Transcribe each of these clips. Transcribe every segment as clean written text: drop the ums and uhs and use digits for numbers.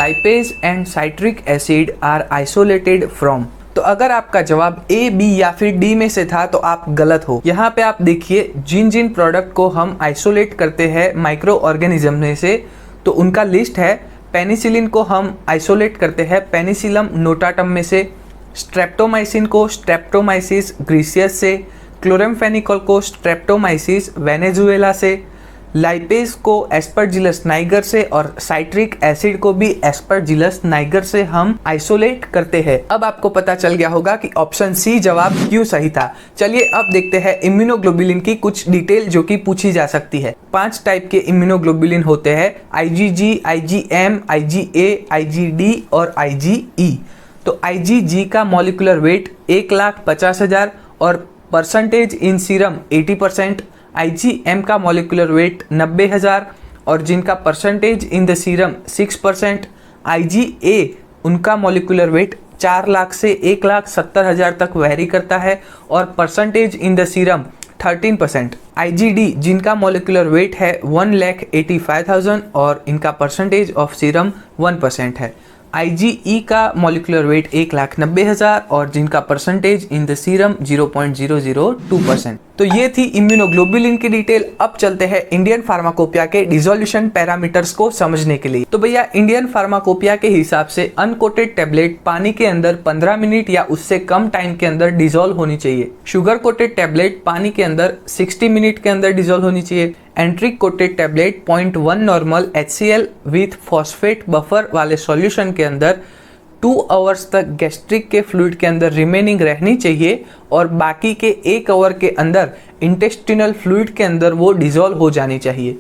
Lipase and citric acid are isolated from. तो अगर आपका जवाब ए, बी या फिर डी में से था तो आप गलत हो। यहाँ पे आप देखिए जिन जिन प्रोडक्ट को हम आइसोलेट करते हैं माइक्रो ऑर्गेनिज्म में से, तो उनका लिस्ट है। पेनिसिलिन को हम आइसोलेट करते हैं पेनिसिलम नोटाटम में से, स्ट्रेप्टोमाइसिन को स्ट्रेप्टोमाइसिस ग्रीसियस से, क्लोरेम्फेनिकोल को स्ट्रेप्टोमाइसिस वेनेजुएला से, लाइपेज को एस्परजिलस नाइगर से और साइट्रिक एसिड को भी एस्परजिलस नाइगर से हम आइसोलेट करते हैं। अब आपको पता चल गया होगा कि ऑप्शन सी जवाब क्यों सही था। चलिए अब देखते हैं इम्यूनोग्लोबुलिन की कुछ डिटेल जो कि पूछी जा सकती है। 5 टाइप के इम्यूनोग्लोबुलिन होते हैं, IgG, IgM, IgA, IgD और IgE। तो IgG का मॉलिक्यूलर वेट 1,50,000 और परसेंटेज इन सीरम 80%, IgM का मॉलिक्यूलर वेट 90,000 और जिनका percentage in the serum 6%, IgA उनका मॉलिक्यूलर वेट 4 लाख से 1,70,000 तक वेरी करता है और percentage in the serum 13%, IgD जिनका मॉलिक्यूलर वेट है 1,85,000 और इनका परसेंटेज ऑफ सीरम 1% है, IgE का मॉलिक्यूलर वेट 1,90,000 और जिनका परसेंटेज इन द सीरम 0.002%। तो ये थी इम्यूनोग्लोबुलिन की डिटेल। अब चलते हैं इंडियन फार्माकोपिया के डिसोल्यूशन पैरामीटर्स को समझने के लिए। तो भैया इंडियन फार्माकोपिया के हिसाब से अनकोटेड टेबलेट पानी के अंदर 15 मिनट या उससे कम टाइम के अंदर डिसॉल्व होनी चाहिए। शुगर कोटेड टेबलेट पानी के अंदर 60 मिनट के अंदर डिसॉल्व होनी चाहिए। एंट्रिक coated tablet 0.1 normal HCl with phosphate buffer वाले सॉल्यूशन के अंदर 2 आवर्स तक गैस्ट्रिक के फ्लूइड के अंदर रिमेनिंग रहनी चाहिए और बाकी के 1 आवर के अंदर इंटेस्टिनल फ्लूइड के अंदर वो डिसॉल्व हो जानी चाहिए।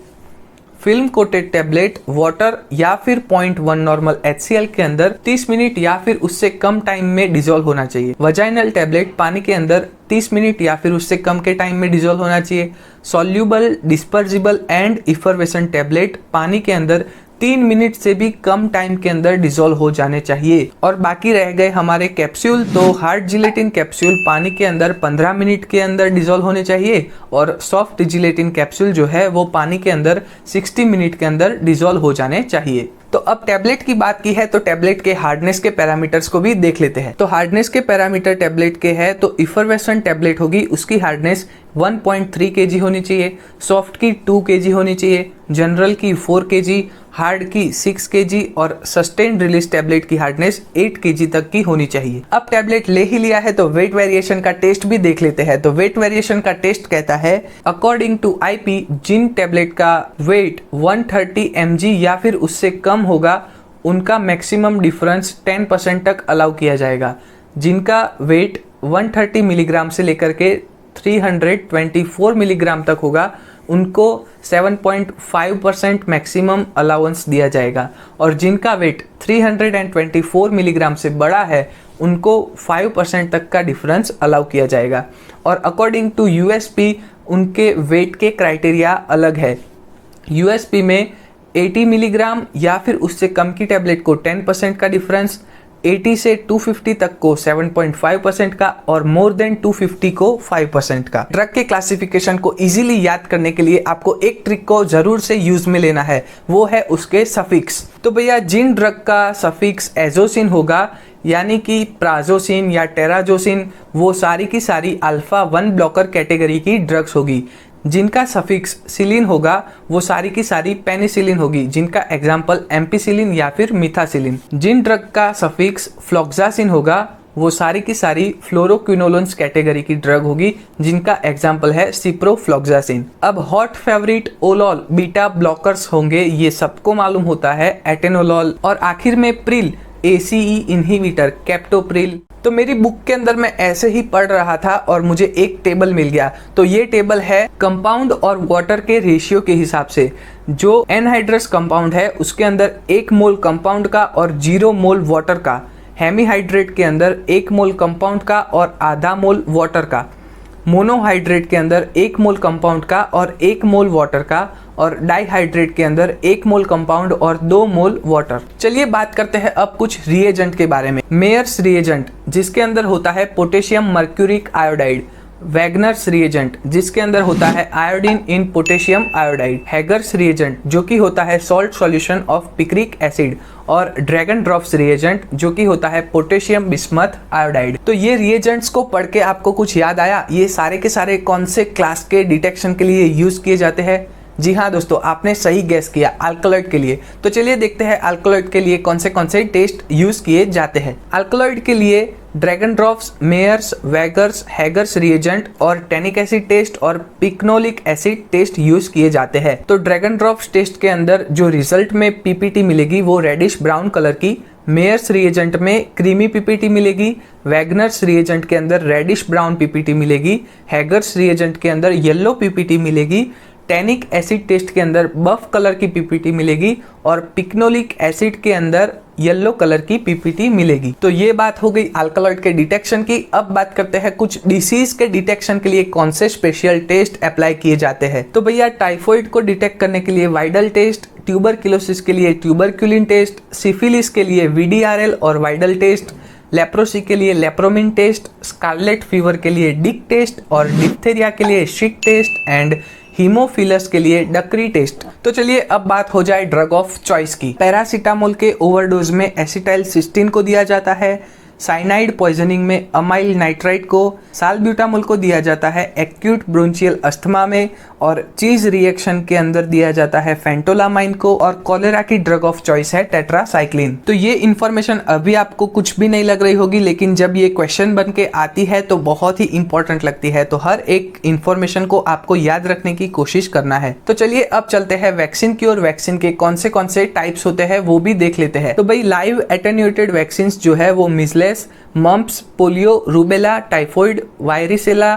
फिल्म कोटेड टेबलेट वाटर या फिर 0.1 नॉर्मल HCl के अंदर 30 मिनट या फिर उससे कम टाइम में डिसॉल्व होना चाहिए। वजाइनल टेबलेट पानी के अंदर 30 मिनट या फिर उससे कम के टाइम में डिसॉल्व होना चाहिए। Soluble, dispersible and effervescent tablet पानी के अंदर 3 मिनट से भी कम टाइम के अंदर डिसॉल्व हो जाने चाहिए। और बाकी रह गए हमारे कैप्सूल, तो हार्ड जिलेटिन कैप्सूल पानी के अंदर 15 मिनट के अंदर डिसॉल्व होने चाहिए और सॉफ्ट जिलेटिन कैप्सूल जो है वो पानी के अंदर 60 मिनट के अंदर डिसॉल्व हो जाने चाहिए। तो अब टैबलेट की बात की है तो टैबलेट के हार्डनेस के पैरामीटर्स को भी देख लेते हैं। तो हार्डनेस के पैरामीटर टैबलेट के है तो इफरवेसेंट टैबलेट होगी, उसकी हार्डनेस 1.3 kg होनी चाहिए, सॉफ्ट की 2 kg होनी चाहिए, जनरल की 4 kg, हार्ड की 6 kg और सस्टेन्ड रिलीज टैबलेट की हार्डनेस 8 kg तक की होनी चाहिए। अब टैबलेट ले ही लिया है तो वेट वेरिएशन का टेस्ट भी देख लेते हैं। तो वेट वेरिएशन का टेस्ट कहता है अकॉर्डिंग टू IP जिन टैबलेट का वेट 130 mg या फिर उससे कम होगा उनका मैक्सिमम डिफरेंस 10% तक अलाउ किया जाएगा। जिनका वेट 130 मिलीग्राम से लेकर के 324 मिलीग्राम तक होगा उनको 7.5% मैक्सिमम अलाउंस दिया जाएगा और जिनका वेट 324 मिलीग्राम से बड़ा है उनको 5% तक का डिफरेंस अलाउ किया जाएगा। और अकॉर्डिंग टू USP उनके वेट के क्राइटेरिया अलग है। USP में 80 मिलीग्राम या फिर उससे कम की टैबलेट को 10% का डिफरेंस, 80 से 250 तक को 7.5% का और मोर देन 250 को 5% का। ड्रग के क्लासिफिकेशन को इजीली याद करने के लिए आपको एक ट्रिक को जरूर से यूज में लेना है, वो है उसके सफिक्स। तो भैया जिन ड्रग का सफिक्स एजोसिन होगा यानी कि प्राजोसिन या टेराजोसिन, वो सारी की सारी अल्फा 1 ब्लॉकर कैटेगरी की ड्रग्स होगी। जिनका सफिक्स सिलिन होगा वो सारी की सारी पेनिसिलिन होगी, जिनका एग्जाम्पल एम्पिसिलिन या फिर मिथासिलिन। जिन ड्रग का सफिक्स फ्लोक्सासिन होगा वो सारी की सारी फ्लोरोक्विनोलोन्स कैटेगरी की ड्रग होगी, जिनका एग्जाम्पल है सिप्रोफ्लोक्सासिन। अब हॉट फेवरेट ओलॉल बीटा ब्लॉकर्स होंगे, ये सबको मालूम होता है, एटेनोलॉल। और आखिर में प्रिल ACE इनहिबिटर कैप्टोप्रिल। तो मेरी बुक के अंदर मैं ऐसे ही पढ़ रहा था और मुझे एक टेबल मिल गया। तो ये टेबल है कंपाउंड और वाटर के रेशियो के हिसाब से। जो एनहाइड्रस कंपाउंड है उसके अंदर 1 मोल कंपाउंड का और 0 मोल वाटर का, हेमीहाइड्रेट के अंदर 1 मोल कंपाउंड का और आधा मोल वाटर का, मोनोहाइड्रेट के अंदर 1 मोल कंपाउंड का और 1 मोल वाटर का, और डाइहाइड्रेट के अंदर 1 मोल कंपाउंड और 2 मोल वाटर। चलिए बात करते हैं अब कुछ रिएजेंट के बारे में। मेयर्स रिएजेंट जिसके अंदर होता है potassium mercuric iodide, Wagner's reagent जिसके अंदर होता है iodine in potassium iodide, Hager's reagent जो कि होता है salt solution of picric acid, और ड्रैगन ड्रॉप्स रिएजेंट जो कि होता है पोटेशियम बिस्मथ आयोडाइड। तो ये रिएजेंट्स को पढ़ के आपको कुछ याद आया, ये सारे के सारे कौन से क्लास के डिटेक्शन के लिए यूज किए जाते हैं? जी हाँ दोस्तों, आपने सही गेस किया, अल्कलॉइड के लिए। तो चलिए देखते हैं अल्कलॉइड के लिए कौन से टेस्ट यूज किए जाते हैं। अल्कलॉइड के लिए ड्रैगन ड्रॉप्स, मेयर्स, वैगर्स, हैगर्स रिएजेंट और टैनिक एसिड टेस्ट और पिक्नोलिक एसिड टेस्ट यूज किए जाते हैं। तो ड्रैगन ड्रॉप्स टेस्ट के अंदर जो रिजल्ट में पीपीटी मिलेगी वो रेडिश ब्राउन कलर की, मेयर्स रिएजेंट में क्रीमी पीपीटी मिलेगी, वैगनर्स रिएजेंट के अंदर रेडिश ब्राउन पीपीटी मिलेगी, हैगर्स रिएजेंट के अंदर येलो पीपीटी मिलेगी, टैनिक एसिड टेस्ट के अंदर बफ कलर की पीपीटी मिलेगी और पिक्नोलिक एसिड के अंदर येलो कलर की पीपीटी मिलेगी। तो ये बात हो गई अल्कलॉइड के डिटेक्शन की। अब बात करते हैं कुछ डिसीज के डिटेक्शन के लिए कौन से स्पेशल टेस्ट अप्लाई किए जाते हैं। तो भैया टाइफॉइड को डिटेक्ट करने के लिए वाइडल टेस्ट, ट्यूबरक्लोसिस के लिए ट्यूबरक्यूलिन टेस्ट, सिफिलिस के लिए वीडीआरएल और वाइडल टेस्ट, लेप्रोसी के लिए लेप्रोमिन टेस्ट, स्कारलेट फीवर के लिए डिक टेस्ट और डिप्थेरिया के लिए शिक टेस्ट एंड हीमोफिलस के लिए डकरी टेस्ट। तो चलिए अब बात हो जाए ड्रग ऑफ चॉइस की। पैरासीटामोल के ओवरडोज में एसिटाइलसिस्टीन को दिया जाता है, साइनाइड पॉइजनिंग में अमाइल नाइट्राइट को, सालब्यूटामोल को दिया जाता है एक्यूट ब्रोंचियल अस्थमा में, और चीज रिएक्शन के अंदर दिया जाता है फेंटोलामाइन को, और कॉलेरा की ड्रग ऑफ चॉइस है टेट्रासाइक्लिन। तो ये इन्फॉर्मेशन अभी आपको कुछ भी नहीं लग रही होगी, लेकिन जब ये क्वेश्चन बन के आती है तो बहुत ही इंपॉर्टेंट लगती है। तो हर एक इन्फॉर्मेशन को आपको याद रखने की कोशिश करना है। तो चलिए अब चलते हैं वैक्सीन की, और वैक्सीन के कौन से टाइप्स होते हैं वो भी देख लेते हैं। तो भाई लाइव एटेन्यूएटेड वैक्सीन जो है वो measles, mumps, polio, rubella, typhoid, varicella,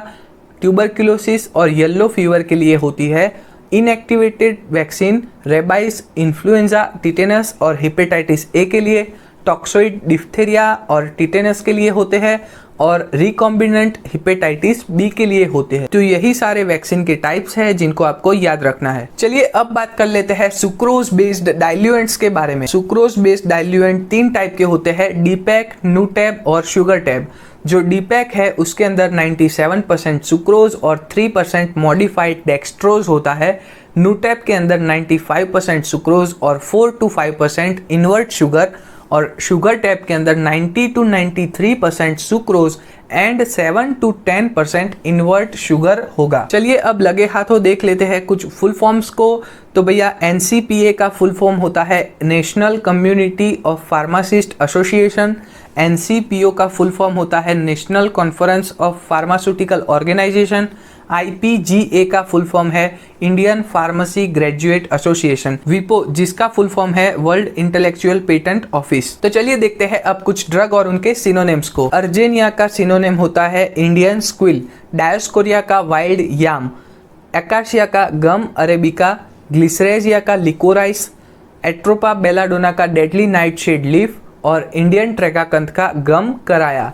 tuberculosis और येलो फीवर के लिए होती है। Inactivated vaccine rabies, influenza, tetanus और हेपेटाइटिस ए के लिए, टॉक्सोइड, डिप्थेरिया और टिटेनस के लिए होते हैं, और रिकॉम्बिनेंट हेपेटाइटिस बी के लिए होते हैं। तो यही सारे वैक्सीन के टाइप्स हैं जिनको आपको याद रखना है। चलिए अब बात कर लेते हैं सुक्रोज बेस्ड डाइल्यूएंट्स के बारे में। सुक्रोज बेस्ड डाइल्यूएंट 3 टाइप के होते हैं, डीपैक, न्यूटैब और शुगर टैब। जो डीपैक है उसके अंदर 97% सुक्रोज और 3% मॉडिफाइड डेक्सट्रोज होता है। न्यूटैब के अंदर 95% सुक्रोज और 4 to 5% इन्वर्ट शुगर, और शुगर टैब के अंदर 90 to 93% sucrose and 7 to 10% invert sugar होगा। चलिए अब लगे हाथों देख लेते हैं कुछ फुल फॉर्म्स को। तो भैया NCPA का फुल फॉर्म होता है national community of pharmacist association, NCPO का फुल फॉर्म होता है national conference of pharmaceutical organisation, IPGA का फुल फॉर्म है इंडियन फार्मेसी ग्रेजुएट एसोसिएशन, विपो जिसका फुल फॉर्म है वर्ल्ड इंटेलेक्चुअल पेटेंट ऑफिस। तो चलिए देखते हैं अब कुछ ड्रग और उनके सिनोनिम्स को। अर्जेनिया का सिनोनिम होता है इंडियन स्क्विल, डायोस्कोरिया का वाइल्ड याम, एकाशिया का गम अरेबिका, ग्लिसरेजिया का लिकोराइस, एट्रोपा बेलाडोना का डेडली नाइट शेड लीफ और इंडियन ट्रेगाकंथ का गम कराया।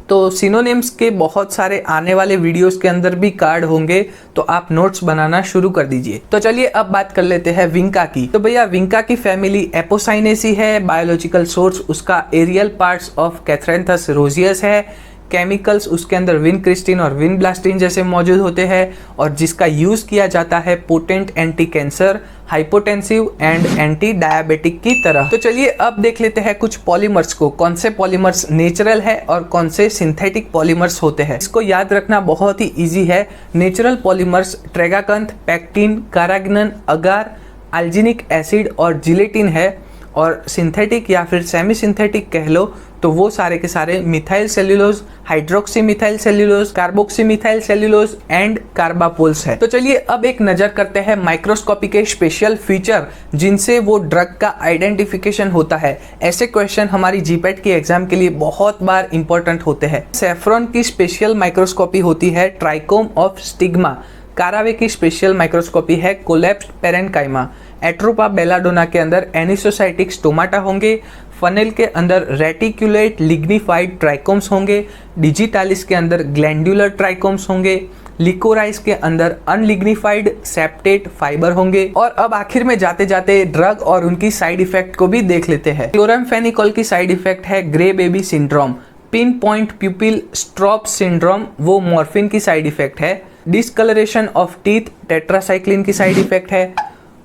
तो सिनोनिम्स के बहुत सारे आने वाले वीडियोस के अंदर भी कार्ड होंगे, तो आप नोट्स बनाना शुरू कर दीजिए। तो चलिए अब बात कर लेते हैं विंका की। तो भैया विंका की फैमिली एपोसाइनेसी है, बायोलॉजिकल सोर्स उसका एरियल पार्ट्स ऑफ कैथरेंथस रोजियस है, केमिकल्स उसके अंदर विनक्रिस्टिन और विनब्लास्टिन जैसे मौजूद होते हैं, और जिसका यूज किया जाता है potent anti cancer, hypotensive and anti diabetic की तरह। तो चलिए अब देख लेते हैं कुछ पॉलीमर्स को, कौन से पॉलीमर्स नेचुरल है और कौन से सिंथेटिक पॉलीमर्स होते हैं। इसको याद रखना बहुत ही इजी है। नेचुरल पॉलीमर्स ट्रेगाकंथ, पैक्टिन, कारागिनन, अगार, अल्जिनिक एसिड और जिलेटिन है, और सिंथेटिक या फिर सेमी सिंथेटिक कह लो तो वो सारे के सारे methyl cellulose, hydroxy methyl cellulose, carboxy methyl cellulose and carbopols है। तो चलिए अब एक नजर करते हैं माइक्रोस्कोपी के स्पेशल फीचर जिनसे वो ड्रग का आइडेंटिफिकेशन होता है। ऐसे क्वेश्चन हमारी जीपैट की एग्जाम के लिए बहुत बार इंपॉर्टेंट होते हैं। सेफ्रॉन की स्पेशल माइक्रोस्कोपी होती है ट्राइकोम ऑफ स्टिग्मा, कारावे की स्पेशल माइक्रोस्कोपी है कोलैप्स्ड पेरेन्काइमा, एट्रोपा बेलाडोना के अंदर एनिसोसाइटिक स्टोमाटा होंगे, फनेल के अंदर रेटिकुलेट लिग्निफाइड ट्राइकोम्स होंगे, डिजिटालिस के अंदर ग्लैंडुलर ट्राइकोम्स होंगे, लिकोराइस के अंदर अनलिग्निफाइड सेप्टेट फाइबर होंगे। और अब आखिर में जाते जाते ड्रग और उनकी साइड इफेक्ट को भी देख लेते हैं। क्लोरामफेनिकोल की साइड इफेक्ट है grey baby syndrome, pin point pupil strop syndrome वो मॉर्फिन की साइड इफेक्ट है, डिस्कलरेशन ऑफ टीथ टेट्रासाइक्लिन की साइड इफेक्ट है,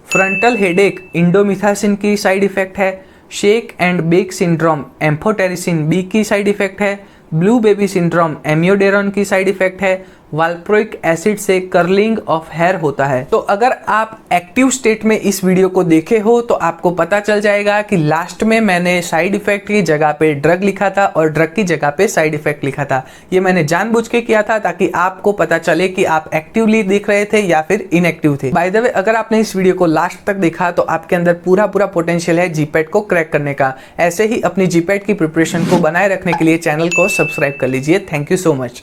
फ्रंटल हेडेक इंडोमिथासिन की साइड इफेक्ट है, shake and bake syndrome amphotericin B की साइड इफेक्ट है, ब्लू बेबी सिंड्रोम एमियोडेरोन की साइड इफेक्ट है, वाल्प्रोइक एसिड से कर्लिंग ऑफ हेयर होता है। तो अगर आप एक्टिव स्टेट में इस वीडियो को देखे हो तो आपको पता चल जाएगा कि लास्ट में मैंने साइड इफेक्ट की जगह पे ड्रग लिखा था और ड्रग की जगह पे साइड इफेक्ट लिखा था। ये मैंने जानबूझ के किया था ताकि आपको पता चले कि आप एक्टिवली देख रहे थे या फिर इनएक्टिव थे। बाय द वे, अगर आपने इस वीडियो को लास्ट तक देखा तो आपके अंदर पूरा पोटेंशियल है जीपैट को क्रैक करने का। ऐसे ही अपनी जीपैट की प्रिपरेशन को बनाए रखने के लिए चैनल को सब्सक्राइब कर लीजिए। Thank you so much.